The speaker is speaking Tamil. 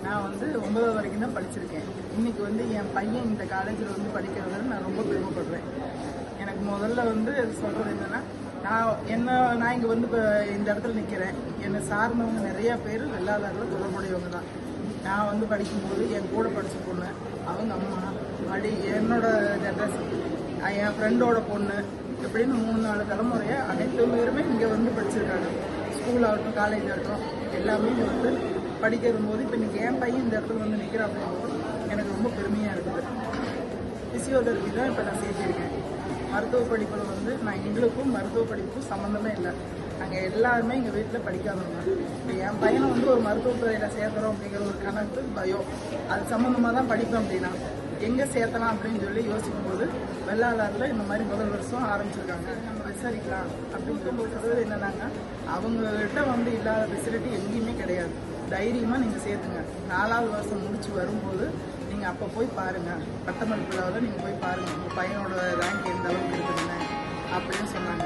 நான் வந்து 9வது வரைக்கும் தான் படிச்சிருக்கேன். இன்னைக்கு வந்து என் பையன் இந்த காலேஜில் வந்து படிக்கிறதுன்னு நான் ரொம்ப பெருமைப்படுறேன். எனக்கு முதல்ல வந்து சொல்கிறது என்னென்னா, நான் இங்கே வந்து இப்போ இந்த இடத்துல நிற்கிறேன். என்னை சார்ந்தவங்க நிறையா பேர் வெள்ளாளரில் தொடர்புடையவங்க தான். நான் வந்து படிக்கும்போது என் கூட படித்த பொண்ணு, அவங்க அம்மா, என்னோட ஜென்ரேஷன், என் ஃப்ரெண்டோட பொண்ணு, இப்படின்னு 3-4 தலைமுறையாக அனைத்து பேருமே இங்கே வந்து படிச்சிருக்காங்க. ஸ்கூல் ஆகட்டும், காலேஜ் ஆகட்டும், எல்லாமே இங்கே வந்து படிக்கிறது போது இப்போ இன்றைக்கி என் பையன் இந்த இடத்துல வந்து நிற்கிறான் அப்படிங்கும்போது எனக்கு ரொம்ப பெருமையாக இருக்குது. ஃபிசியோதெரபி தான் இப்போ நான் சேர்த்திருக்கேன். மருத்துவ படிப்பில் வந்து எங்களுக்கும் மருத்துவ படிப்புக்கும் சம்மந்தமே இல்லை. நாங்கள் எல்லாருமே எங்கள் வீட்டில் படிக்காதவங்க. இப்போ என் பையனை வந்து ஒரு மருத்துவத்துறையில் சேர்த்துறோம் அப்படிங்கிற ஒரு கணக்கு பயம், அது சம்மந்தமாக தான் படிப்பேன். அப்படின்னா எங்கே சேர்த்தலாம் அப்படின்னு சொல்லி யோசிக்கும்போது வெள்ளாளரில் இந்த மாதிரி முதல் வருஷம் ஆரம்பிச்சிருக்காங்க. நம்ம விசாரிக்கலாம் அப்படின்னு சொல்லுறது என்னன்னாங்க, அவங்ககிட்ட வந்து இல்லாத ஃபெசிலிட்டி எங்கேயுமே கிடையாது. தைரியமாக நீங்கள் சேர்த்துங்க. 4வது வருஷம் முடிச்சு வரும்போது நீங்கள் அப்போ போய் பாருங்கள், பட்டமளிப்பு விழாவில் நீங்கள் போய் பாருங்கள் உங்கள் பையனோட ரேங்க் எந்த அளவுக்கு இருக்குதுன்னு அப்படின்னு சொன்னாங்க.